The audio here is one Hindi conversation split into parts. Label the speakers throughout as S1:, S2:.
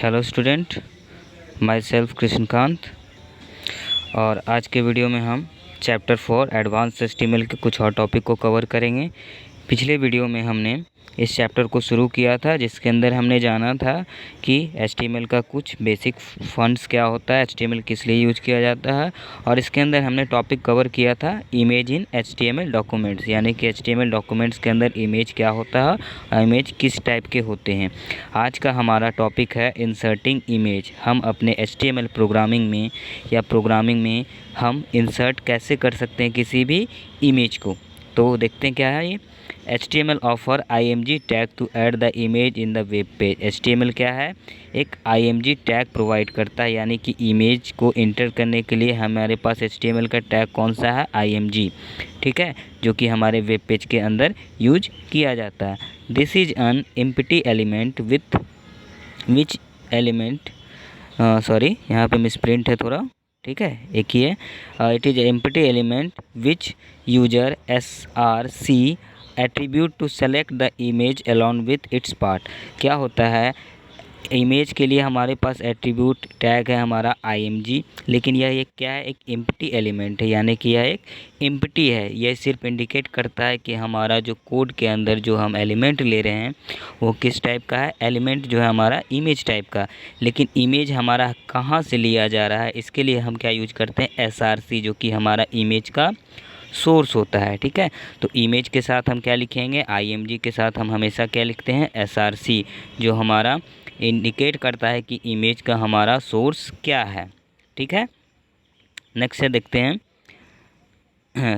S1: Hello student, my self Krishnakant. और आज के वीडियो में हम चैप्टर 4 एडवांस एचटीएमएल के कुछ और टॉपिक को कवर करेंगे। पिछले वीडियो में हमने इस चैप्टर को शुरू किया था, जिसके अंदर हमने जाना था कि एचटीएमएल का कुछ बेसिक फंड्स क्या होता है, एचटीएमएल किस लिए यूज किया जाता है। और इसके अंदर हमने टॉपिक कवर किया था इमेज इन एचटीएमएल डॉक्यूमेंट्स, यानी कि एचटीएमएल डॉक्यूमेंट्स के अंदर इमेज क्या होता है और इमेज किस टाइप के होते हैं। आज का हमारा टॉपिक है इंसर्टिंग इमेज। हम अपने एचटीएमएल प्रोग्रामिंग में हम इंसर्ट कैसे कर सकते हैं किसी भी इमेज को। तो देखते हैं क्या है ये। HTML offer IMG tag to add the image in the web page. HTML क्या है? एक IMG टैग प्रोवाइड करता है, यानी कि इमेज को इंटर करने के लिए हमारे पास HTML का टैग कौन सा है? IMG, ठीक है, जो कि हमारे वेब पेज के अंदर यूज किया जाता है। This is an empty element with which element sorry, यहाँ पे मिसप्रिंट है थोड़ा, ठीक है, एक ही है। It is empty element which user SRC attribute to select the image along with its part. क्या होता है, इमेज के लिए हमारे पास एट्रीब्यूट टैग है हमारा IMG, लेकिन यह एक क्या है? एक एम्प्टी एलिमेंट है, यानी कि यह एक एम्प्टी है। यह सिर्फ इंडिकेट करता है कि हमारा जो कोड के अंदर जो हम एलिमेंट ले रहे हैं वो किस टाइप का है। एलिमेंट जो है हमारा इमेज टाइप का, लेकिन इमेज हमारा कहाँ से लिया जा रहा है, इसके लिए हम क्या यूज करते हैं? SRC, जो कि हमारा इमेज का सोर्स होता है, ठीक है। तो इमेज के साथ हम क्या लिखेंगे? IMG के साथ हम हमेशा क्या लिखते हैं? SRC, जो हमारा इंडिकेट करता है कि इमेज का हमारा सोर्स क्या है, ठीक है। नेक्स्ट से देखते हैं,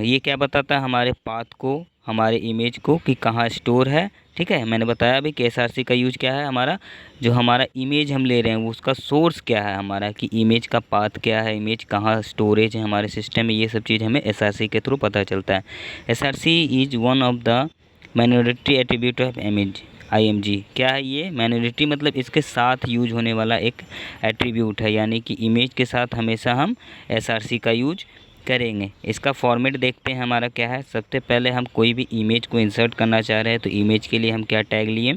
S1: ये क्या बताता है हमारे पाथ को, हमारे इमेज को, कि कहाँ स्टोर है, ठीक है। मैंने बताया अभी कि SRC का यूज क्या है, हमारा जो हमारा इमेज हम ले रहे हैं वो उसका सोर्स क्या है हमारा, कि इमेज का पाथ क्या है, इमेज कहाँ स्टोरेज है हमारे सिस्टम में। ये सब चीज़ हमें SRC के थ्रू पता चलता है। SRC is one of the minority attribute of image IMG। क्या है ये? माइनॉरिटी मतलब इसके साथ यूज होने वाला एक एट्रीब्यूट है, यानी कि इमेज के साथ हमेशा हम SRC का यूज करेंगे। इसका फॉर्मेट देखते हैं हमारा क्या है। सबसे पहले हम कोई भी इमेज को इंसर्ट करना चाह रहे हैं, तो इमेज के लिए हम क्या टैग लिए?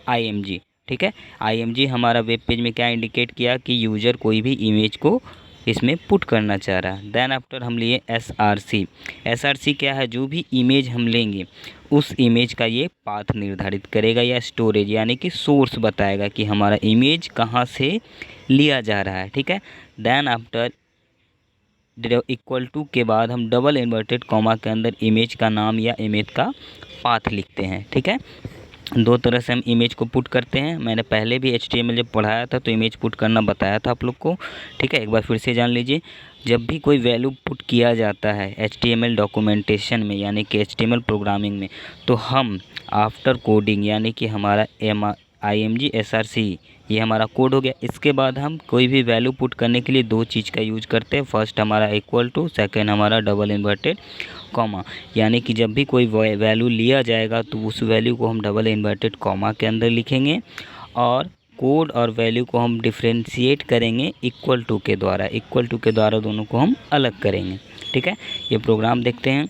S1: IMG, ठीक है। IMG हमारा वेब पेज में क्या इंडिकेट किया कि यूज़र कोई भी इमेज को इसमें पुट करना चाह रहा है। देन आफ्टर हम लिए SRC। SRC क्या है? जो भी इमेज हम लेंगे उस इमेज का ये पाथ निर्धारित करेगा, या स्टोरेज यानी कि सोर्स बताएगा कि हमारा इमेज कहाँ से लिया जा रहा है, ठीक है। देन आफ्टर इक्वल टू के बाद हम डबल इन्वर्टेड कॉमा के अंदर इमेज का नाम या इमेज का पाथ लिखते हैं, ठीक है। दो तरह से हम इमेज को पुट करते हैं। मैंने पहले भी HTML जब पढ़ाया था तो इमेज पुट करना बताया था आप लोग को, ठीक है। एक बार फिर से जान लीजिए। जब भी कोई वैल्यू पुट किया जाता है HTML डॉक्यूमेंटेशन में, यानी कि HTML प्रोग्रामिंग में, तो हम आफ्टर कोडिंग, यानी कि हमारा IMG SRC ये हमारा कोड हो गया। इसके बाद हम कोई भी वैल्यू पुट करने के लिए दो चीज़ का यूज करते हैं। फर्स्ट हमारा इक्वल टू, सेकेंड हमारा डबल इन्वर्टेड कॉमा, यानी कि जब भी कोई वैल्यू लिया जाएगा तो उस वैल्यू को हम डबल इन्वर्टेड कॉमा के अंदर लिखेंगे, और कोड और वैल्यू को हम डिफ्रेंशिएट करेंगे इक्वल टू के द्वारा। इक्वल टू के द्वारा दोनों को हम अलग करेंगे, ठीक है। ये प्रोग्राम देखते हैं।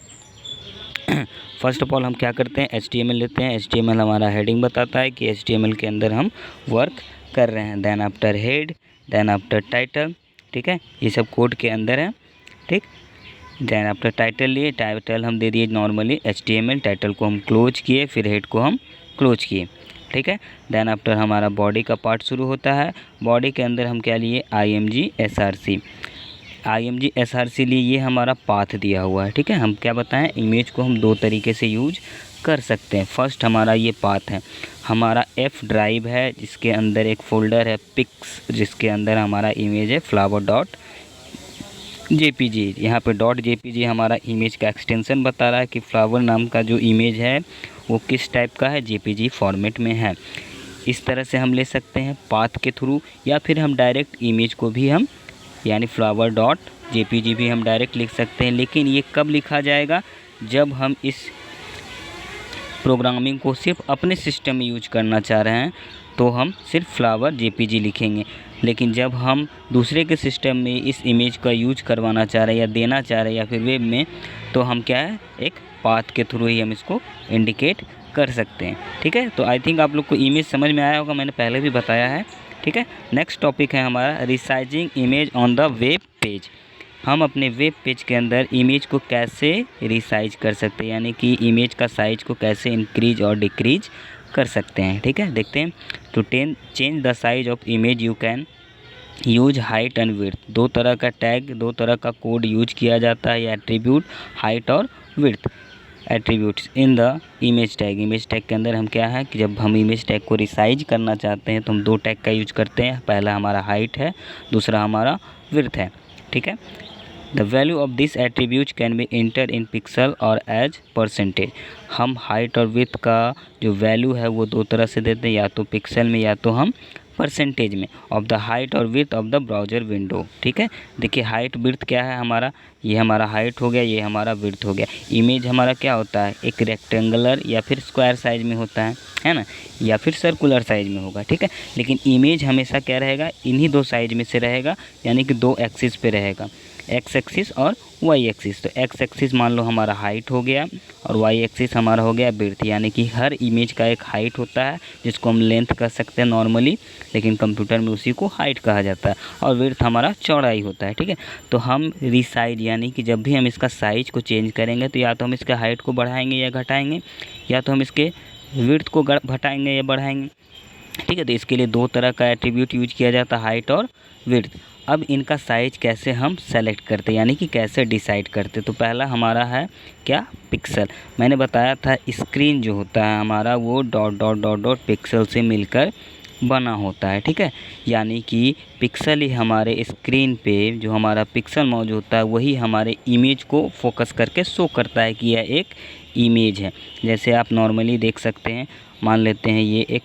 S1: फर्स्ट ऑफ ऑल हम क्या करते हैं? HTML लेते हैं। HTML हमारा हेडिंग बताता है कि HTML के अंदर हम वर्क कर रहे हैं। Then after head, then after title, ठीक है, ये सब कोड के अंदर है, ठीक। देन आफ्टर टाइटल लिए, टाइटल हम दे दिए नॉर्मली HTML, टाइटल को हम क्लोज किए, फिर हेड को हम क्लोज किए, ठीक है। देन आफ्टर हमारा बॉडी का पार्ट शुरू होता है। बॉडी के अंदर हम क्या लिए? IMG SRC लिए, ये हमारा पाथ दिया हुआ है, ठीक है। हम क्या बताएं, इमेज को हम दो तरीके से यूज कर सकते हैं। फर्स्ट हमारा ये पाथ है, हमारा F ड्राइव है जिसके अंदर एक फ़ोल्डर है पिक्स, जिसके अंदर हमारा इमेज है flower.jpg। यहाँ पे .jpg हमारा इमेज का एक्सटेंशन बता रहा है कि फ्लावर नाम का जो इमेज है वो किस टाइप का है, JPG फॉर्मेट में है। इस तरह से हम ले सकते हैं पाथ के थ्रू, या फिर हम डायरेक्ट इमेज को भी हम यानी flower.jpg भी हम डायरेक्ट लिख सकते हैं। लेकिन ये कब लिखा जाएगा? जब हम इस प्रोग्रामिंग को सिर्फ अपने सिस्टम में यूज करना चाह रहे हैं तो हम सिर्फ flower.jpg लिखेंगे। लेकिन जब हम दूसरे के सिस्टम में इस इमेज का यूज करवाना चाह रहे हैं या देना चाह रहे हैं या फिर वेब में, तो हम क्या है, एक पाथ के थ्रू ही हम इसको इंडिकेट कर सकते हैं, ठीक है। तो आई थिंक आप लोग को इमेज समझ में आया होगा, मैंने पहले भी बताया है, ठीक है। नेक्स्ट टॉपिक है हमारा resizing image on the web page. हम अपने वेब पेज के अंदर इमेज को कैसे रिसाइज कर सकते हैं, यानी कि इमेज का साइज को कैसे इंक्रीज और डिक्रीज कर सकते हैं। ठीक है, देखते हैं। To change the size of image you can use height and width. दो तरह का टैग, दो तरह का कोड यूज किया जाता है, या एट्रीब्यूट हाइट और width attributes in the image tag. Image tag के अंदर हम क्या है कि जब हम इमेज टैग को रिसाइज करना चाहते हैं तो हम दो टैग का यूज करते हैं। पहला हमारा हाइट है, दूसरा हमारा विड्थ है। ठीक है। The value of this attribute can be inter in pixel और एज परसेंटेज। हम हाइट और विड्थ का जो वैल्यू है वो दो तरह से देते हैं, या तो पिक्सल में या तो हम परसेंटेज में, ऑफ द हाइट और width of the browser window. ठीक है, देखिए हाइट विड्थ क्या है हमारा, ये हमारा हाइट हो गया, ये हमारा विड्थ हो गया। इमेज हमारा क्या होता है, एक रेक्टेंगुलर या फिर स्क्वायर साइज में होता है ना, या फिर सर्कुलर साइज में होगा। ठीक है, लेकिन इमेज हमेशा क्या रहेगा, इन्हीं दो साइज में से रहेगा, यानी कि दो एक्सिस पे रहेगा, एक्स एक्सिस और वाई एक्सिस। तो एक्स एक्सिस मान लो हमारा हाइट हो गया और वाई एक्सिस हमारा हो गया विड्थ, यानी कि हर इमेज का एक हाइट होता है जिसको हम लेंथ कह सकते हैं नॉर्मली, लेकिन कंप्यूटर में उसी को हाइट कहा जाता है, और विड्थ हमारा चौड़ाई होता है। ठीक है, तो हम रिसाइज यानी कि जब भी हम इसका साइज को चेंज करेंगे तो या तो हम इसके हाइट को बढ़ाएंगे या घटाएंगे, या तो हम इसके विड्थ को घटाएंगे या बढ़ाएंगे। ठीक है, तो इसके लिए दो तरह का एट्रीब्यूट यूज किया जाता है, हाइट और विड्थ। अब इनका साइज कैसे हम सेलेक्ट करते हैं, यानी कि कैसे डिसाइड करते। तो पहला हमारा है क्या, पिक्सल। मैंने बताया था स्क्रीन जो होता है हमारा वो dot dot dot dot pixel से मिलकर बना होता है। ठीक है, यानी कि पिक्सल ही हमारे स्क्रीन पे जो हमारा पिक्सल मौजूद होता है वही हमारे इमेज को फोकस करके शो करता है कि यह एक इमेज है। जैसे आप नॉर्मली देख सकते हैं, मान लेते हैं ये एक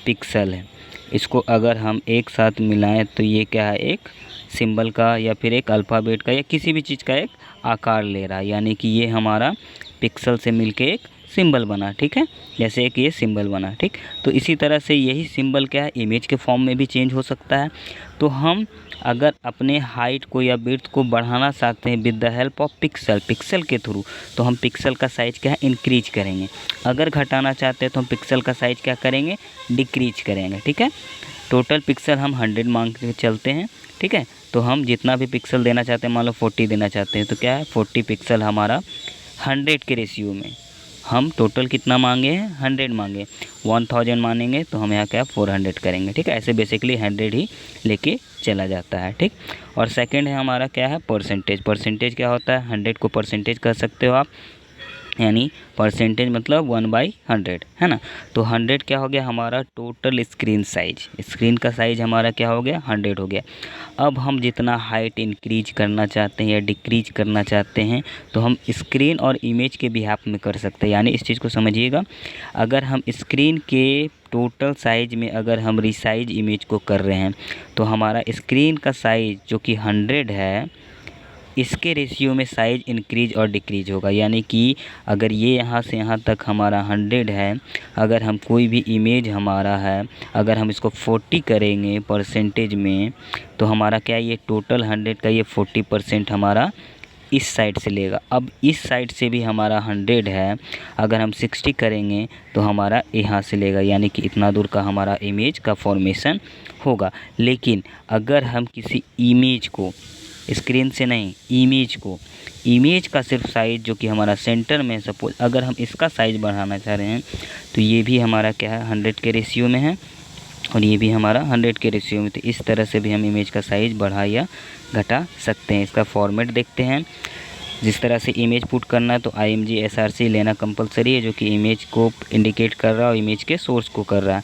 S1: पिक्सल है, इसको अगर हम एक साथ मिलाएं तो ये क्या है, एक सिंबल का या फिर एक अल्फ़ाबेट का या किसी भी चीज़ का एक आकार ले रहा है, यानी कि ये हमारा पिक्सल से मिलके एक सिंबल बना। ठीक है, जैसे एक ये सिंबल बना। ठीक, तो इसी तरह से यही सिंबल क्या है, इमेज के फॉर्म में भी चेंज हो सकता है। तो हम अगर अपने हाइट को या विड्थ को बढ़ाना चाहते हैं with the help of pixel के थ्रू, तो हम पिक्सल का साइज़ क्या है, इंक्रीज करेंगे। अगर घटाना चाहते हैं तो हम पिक्सल का साइज़ क्या करेंगे, डिक्रीज करेंगे। ठीक है, टोटल पिक्सल हम 100 मांग के चलते हैं। ठीक है, तो हम जितना भी पिक्सल देना चाहते हैं, मान लो 40 देना चाहते हैं, तो क्या है 40 पिक्सल हमारा 100 के रेशियो में। हम टोटल कितना मांगे हैं, 100 मांगे, 1000 मानेंगे तो हम यहाँ क्या 400 करेंगे। ठीक है, ऐसे बेसिकली 100 ही लेके चला जाता है। ठीक, और सेकंड है हमारा क्या है, परसेंटेज। परसेंटेज क्या होता है, 100 को परसेंटेज कह सकते हो आप, यानी परसेंटेज मतलब 1/100 है ना। तो 100 क्या हो गया हमारा टोटल स्क्रीन साइज, स्क्रीन का साइज हमारा क्या हो गया 100 हो गया। अब हम जितना हाइट इंक्रीज करना चाहते हैं या डिक्रीज करना चाहते हैं तो हम स्क्रीन और इमेज के बिहाफ में कर सकते हैं। यानी इस चीज़ को समझिएगा, अगर हम स्क्रीन के टोटल साइज में अगर हम रिसाइज इमेज को कर रहे हैं तो हमारा स्क्रीन का साइज जो कि 100 है, इसके रेशियो में साइज़ इंक्रीज और डिक्रीज होगा। यानी कि अगर ये यहाँ से यहाँ तक हमारा 100 है, अगर हम कोई भी इमेज हमारा है, अगर हम इसको 40 करेंगे परसेंटेज में, तो हमारा क्या ये टोटल 100 का ये 40% हमारा इस साइड से लेगा। अब इस साइड से भी हमारा 100 है, अगर हम 60 करेंगे तो हमारा यहाँ से लेगा, यानी कि इतना दूर का हमारा इमेज का फॉर्मेशन होगा। लेकिन अगर हम किसी इमेज को स्क्रीन से नहीं, इमेज का सिर्फ साइज़ जो कि हमारा सेंटर में, सपोज अगर हम इसका साइज़ बढ़ाना चाह रहे हैं तो ये भी हमारा क्या है 100 के रेशियो में है और ये भी हमारा 100 के रेशियो में। तो इस तरह से भी हम इमेज का साइज़ बढ़ा या घटा सकते हैं। इसका फॉर्मेट देखते हैं। जिस तरह से इमेज पुट करना है तो IMG SRC लेना कंपलसरी है, जो कि इमेज को इंडिकेट कर रहा है और इमेज के सोर्स को कर रहा है।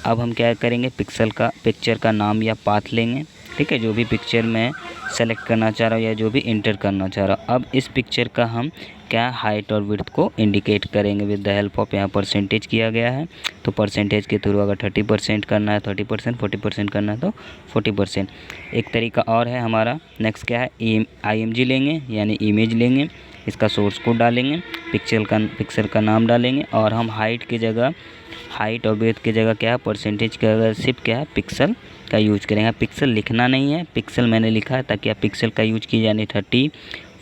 S1: अब हम क्या करेंगे, पिक्चर का नाम या पाथ लेंगे। ठीक है, जो भी पिक्चर मैं सेलेक्ट करना चाह रहा हूँ या जो भी इंटर करना चाह रहा हूँ। अब इस पिक्चर का हम क्या हाइट और विड्थ को इंडिकेट करेंगे विद द हेल्प ऑफ, यहाँ परसेंटेज किया गया है तो परसेंटेज के थ्रू अगर 30% करना है 30%, 40% करना है तो 40%। एक तरीका और है हमारा, नेक्स्ट क्या है, IMG लेंगे यानी इमेज लेंगे, इसका सोर्स कोड डालेंगे, पिक्चर का नाम डालेंगे और हम हाइट की जगह, हाइट और विड्थ की जगह क्या है परसेंटेज की जगह सिर्फ क्या है पिक्सल का यूज करेंगे। पिक्सल लिखना नहीं है, पिक्सल मैंने लिखा है ताकि आप पिक्सल का यूज कीजिए, यानी 30,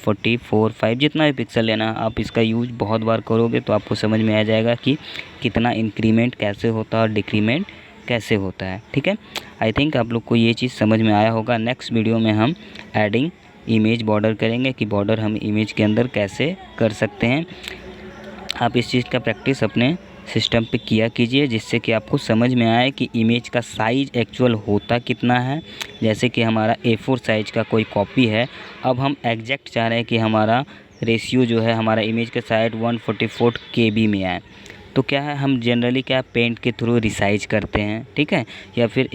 S1: 40, 4, 5 जितना भी पिक्सल लेना आप इसका यूज बहुत बार करोगे तो आपको समझ में आ जाएगा कि कितना इंक्रीमेंट कैसे होता है और डिक्रीमेंट कैसे होता है। ठीक है, आई थिंक आप लोग को ये चीज़ समझ में आया होगा। नेक्स्ट वीडियो में हम एडिंग इमेज बॉर्डर करेंगे कि बॉर्डर हम इमेज के अंदर कैसे कर सकते हैं। आप इस चीज़ का प्रैक्टिस अपने सिस्टम पे किया कीजिए, जिससे कि आपको समझ में आए कि इमेज का साइज़ एक्चुअल होता कितना है। जैसे कि हमारा A4 साइज़ का कोई कॉपी है, अब हम एग्जैक्ट चाह रहे हैं कि हमारा रेशियो जो है हमारा इमेज का साइज 144 KB में आए, तो क्या है, हम जनरली क्या पेंट के थ्रू रिसाइज करते हैं, ठीक है, या फिर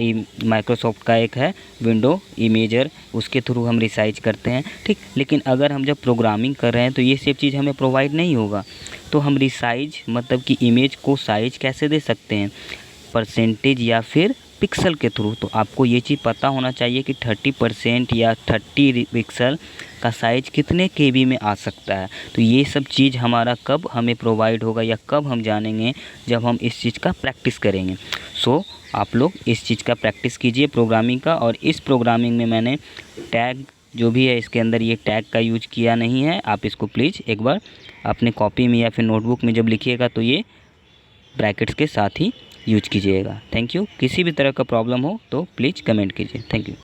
S1: माइक्रोसॉफ्ट का एक है विंडो इमेजर, उसके थ्रू हम रिसाइज करते हैं, ठीक। लेकिन अगर हम जब प्रोग्रामिंग कर रहे हैं तो ये सब चीज़ हमें प्रोवाइड नहीं होगा, तो हम रिसाइज मतलब कि इमेज को साइज कैसे दे सकते हैं, परसेंटेज या फिर पिक्सल के थ्रू। तो आपको ये चीज़ पता होना चाहिए कि 30% या 30 पिक्सल का साइज़ कितने KB में आ सकता है। तो ये सब चीज़ हमारा कब हमें प्रोवाइड होगा या कब हम जानेंगे, जब हम इस चीज़ का प्रैक्टिस करेंगे। सो आप लोग इस चीज़ का प्रैक्टिस कीजिए प्रोग्रामिंग का। और इस प्रोग्रामिंग में मैंने टैग जो भी है इसके अंदर ये टैग का यूज किया नहीं है। आप इसको प्लीज़ एक बार अपने कॉपी में या फिर नोटबुक में जब लिखिएगा तो ये ब्रैकेट्स के साथ ही यूज कीजिएगा। Thank you. किसी भी तरह का प्रॉब्लम हो तो प्लीज़ कमेंट कीजिए। Thank you.